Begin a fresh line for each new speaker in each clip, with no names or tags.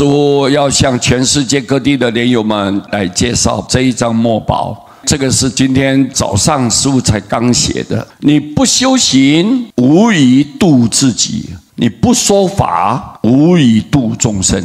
师父要向全世界各地的莲友们来介绍这一张墨宝。这个是今天早上师父才刚写的。你不修行，无以度自己；你不说法，无以度众生。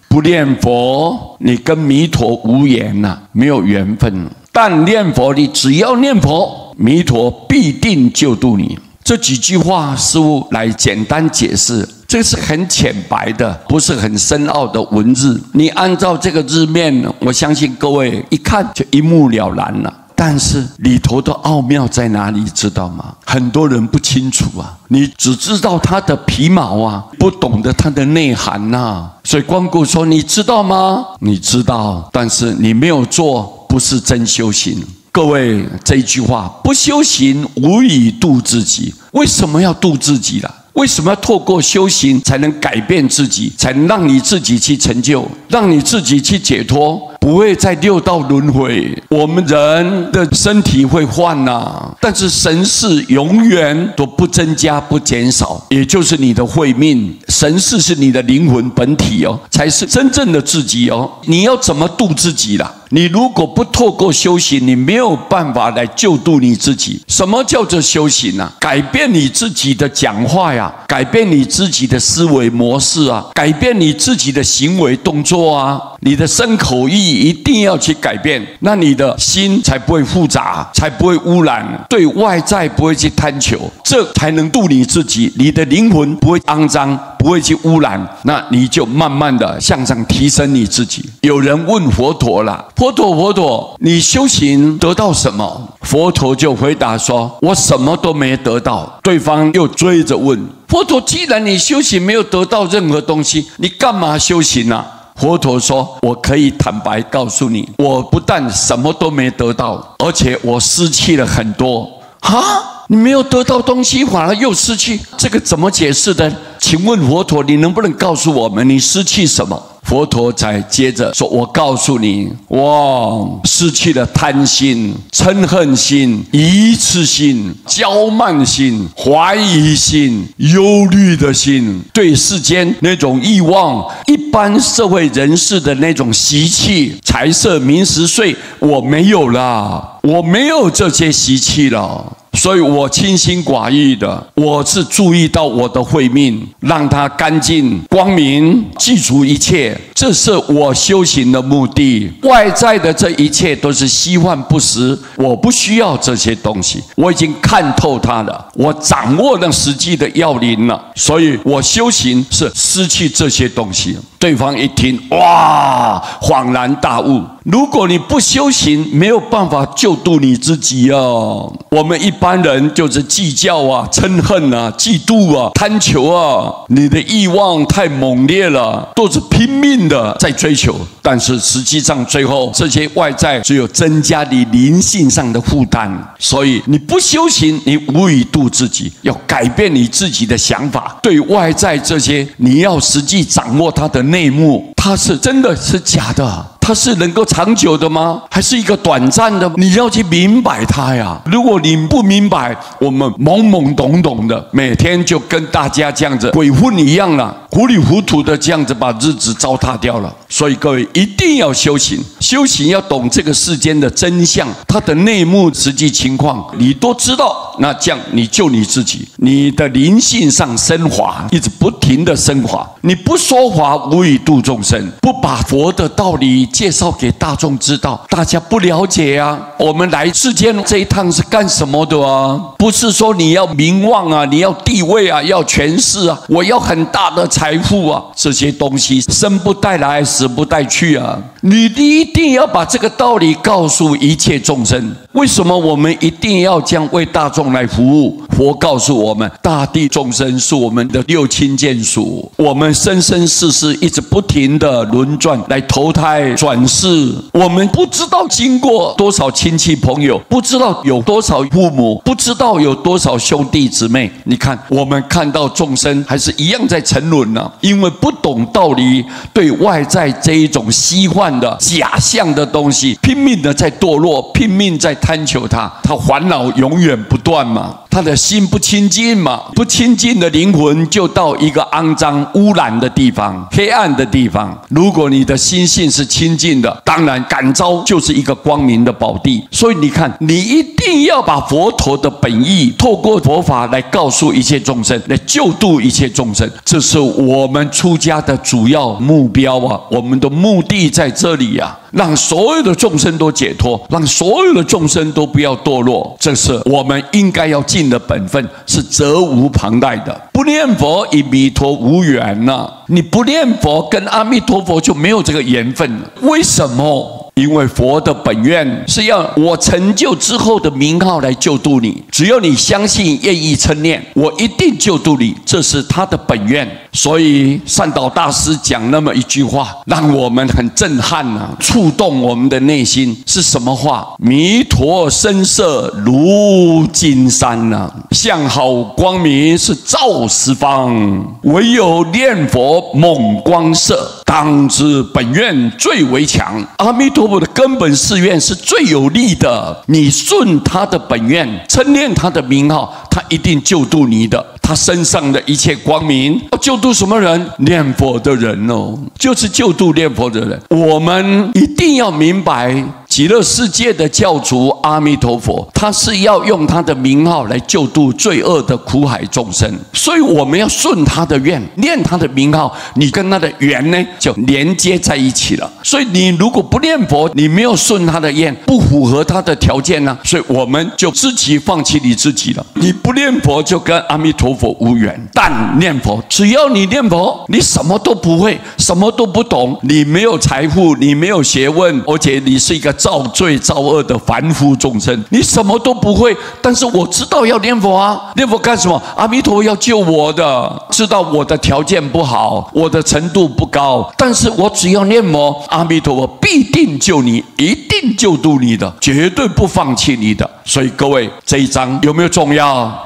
不念佛，你跟弥陀无缘呐，没有缘分。但念佛，你只要念佛，弥陀必定救度你。这几句话，师父来简单解释。这是很浅白的，不是很深奥的文字。你按照这个字面，我相信各位一看就一目了然了。但是里头的奥妙在哪里，知道吗？很多人不清楚啊，你只知道它的皮毛啊，不懂得它的内涵呐。所以光顾说你知道吗？你知道，但是你没有做，不是真修行。各位，这一句话，不修行，无以度自己。为什么要度自己啦？为什么要透过修行才能改变自己，才能让你自己去成就，让你自己去解脱，不会在六道轮回？我们人的身体会换呐，但是神识永远都不增加不减少，也就是你的慧命。神识是你的灵魂本体哦，才是真正的自己哦。你要怎么度自己啦？你如果不透过修行，你没有办法来救度你自己。什么叫做修行啊？改变你自己的讲话呀，改变你自己的思维模式啊，改变你自己的行为动作啊，你的身口意一定要去改变，那你的心才不会复杂，才不会污染，对外在不会去贪求，这才能度你自己。你的灵魂不会肮脏，不会去污染，那你就慢慢的向上提升你自己。有人问佛陀了，佛陀，你修行得到什么？佛陀就回答说，我什么都没得到。对方又追着问，佛陀，既然你修行没有得到任何东西，你干嘛修行啊？佛陀说，我可以坦白告诉你，我不但什么都没得到，而且我失去了很多。哈？你没有得到东西，反而又失去，这个怎么解释的？请问佛陀，你能不能告诉我们，你失去什么？佛陀才接着说，我告诉你，我失去了贪心、嗔恨心、疑痴心、骄慢心、怀疑心、忧虑的心，对世间那种欲望，一般社会人士的那种习气、财色名食睡，我没有了，我没有这些习气了。所以我清心寡欲的，我是注意到我的慧命，让它干净光明，记住一切，这是我修行的目的。外在的这一切都是虚幻不实，我不需要这些东西，我已经看透它了，我掌握了实际的要领了，所以我修行是失去这些东西。对方一听，哇，恍然大悟。如果你不修行，没有办法救度你自己哦。我们一般人就是计较啊、嗔恨啊、嫉妒啊、贪求啊，你的欲望太猛烈了，都是拼命的在追求，但是实际上最后这些外在只有增加你灵性上的负担。所以你不修行，你无以度自己，要改变你自己的想法。对外在这些，你要实际掌握它的内幕，它是真的是假的，它是能够长久的吗？还是一个短暂的？你要去明白它呀。如果你不明白，我们懵懵懂懂的，每天就跟大家这样子鬼混一样了，糊里糊涂的这样子把日子糟蹋掉了。所以各位一定要修行，修行要懂这个世间的真相，它的内幕实际情况你都知道，那这样你救你自己，你的灵性上升华，一直不停的升华。你不说法，无以度众生，不把佛的道理介绍给大众知道，大家不了解啊。我们来世间这一趟是干什么的啊？不是说你要名望啊，你要地位啊，要权势啊，我要很大的财富啊，这些东西生不带来，死不带去啊。你一定要把这个道理告诉一切众生。为什么我们一定要这样为大众来服务？佛告诉我们，大地众生是我们的六亲眷属，我们生生世世一直不停的轮转来投胎转世，我们不知道经过多少亲戚朋友，不知道有多少父母，不知道有多少兄弟姊妹。你看我们看到众生还是一样在沉沦啊，因为不懂道理，对外在在这一种虚幻的假象的东西，拼命的在堕落，拼命在贪求它，他烦恼永远不断嘛。他的心不清净嘛，不清净的灵魂就到一个肮脏污染的地方，黑暗的地方。如果你的心性是清净的，当然感召就是一个光明的宝地。所以你看，你一定要把佛陀的本意透过佛法来告诉一切众生，来救度一切众生，这是我们出家的主要目标啊！我们的目的在这里啊，让所有的众生都解脱，让所有的众生都不要堕落，这是我们应该要尽的本分，是责无旁贷的。不念佛与弥陀无缘呐，你不念佛跟阿弥陀佛就没有这个缘分了。为什么？因为佛的本愿是要我成就之后的名号来救度你，只要你相信愿意称念，我一定救度你，这是他的本愿。所以善导大师讲那么一句话，让我们很震撼啊，触动我们的内心。是什么话？弥陀身色如金山啊，相好光明是照十方，唯有念佛猛光射，当知本愿最为强。阿弥陀佛的根本誓愿是最有力的，你顺他的本愿，称念他的名号，他一定救度你的。他身上的一切光明，要救度什么人？念佛的人哦，就是救度念佛的人。我们一定要明白，极乐世界的教主阿弥陀佛，他是要用他的名号来救度罪恶的苦海众生，所以我们要顺他的愿，念他的名号，你跟他的缘呢就连接在一起了。所以你如果不念佛，你没有顺他的愿，不符合他的条件呢，所以我们就自己放弃你自己了。你不念佛就跟阿弥陀佛无缘，但念佛，只要你念佛，你什么都不会，什么都不懂，你没有财富，你没有学问，而且你是一个造罪造恶的凡夫众生，你什么都不会，但是我知道要念佛啊，念佛干什么？阿弥陀佛要救我的，知道我的条件不好，我的程度不高，但是我只要念佛，阿弥陀佛必定救你，一定救度你的，绝对不放弃你的。所以各位，这一章有没有重要？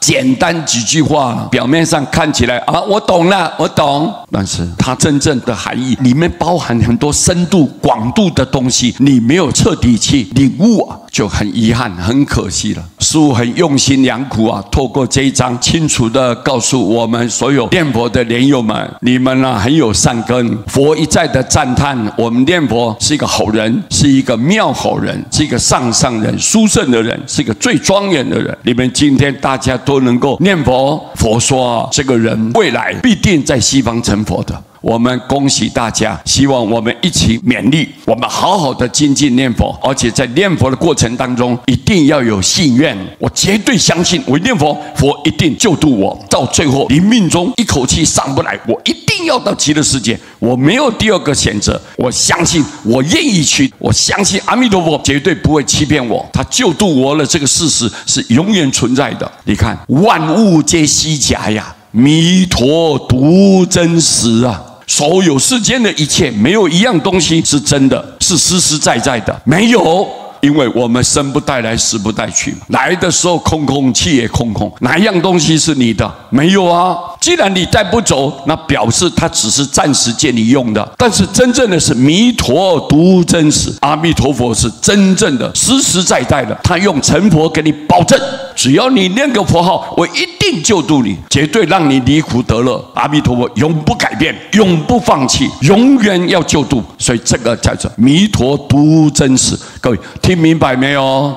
简单几句话，表面上看起来啊，我懂了，我懂，但是它真正的含义里面包含很多深度、广度的东西，你没有彻底去领悟啊，就很遗憾，很可惜了。师父很用心良苦啊，透过这一章，清楚的告诉我们所有念佛的莲友们，你们啊很有善根。佛一再的赞叹我们念佛是一个好人，是一个妙好人，是一个上人、殊胜的人，是一个最庄严的人。你们今天大家都能够念佛，佛说这个人未来必定在西方成佛的。我们恭喜大家，希望我们一起勉励，我们好好的精进念佛，而且在念佛的过程当中，一定要有信愿。我绝对相信，我念佛，佛一定救度我，到最后临命中一口气上不来，我一定要到极乐世界，我没有第二个选择。我相信，我愿意去，我相信阿弥陀佛绝对不会欺骗我，他救度我了，这个事实是永远存在的。你看，万物皆虚假呀，弥陀独真实啊！所有世间的一切，没有一样东西是真的，是实实在在的，没有。因为我们生不带来，死不带去，来的时候空空，去也空空，哪一样东西是你的？没有啊！既然你带不走，那表示它只是暂时借你用的。但是真正的是弥陀独真实，阿弥陀佛是真正的、实实在在的。他用成佛给你保证，只要你念个佛号，我一定救度你，绝对让你离苦得乐。阿弥陀佛永不改变，永不放弃，永远要救度。所以这个叫做弥陀独真实。各位听明白没有？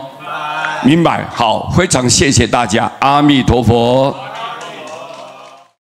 明白。好，非常谢谢大家。阿弥陀佛。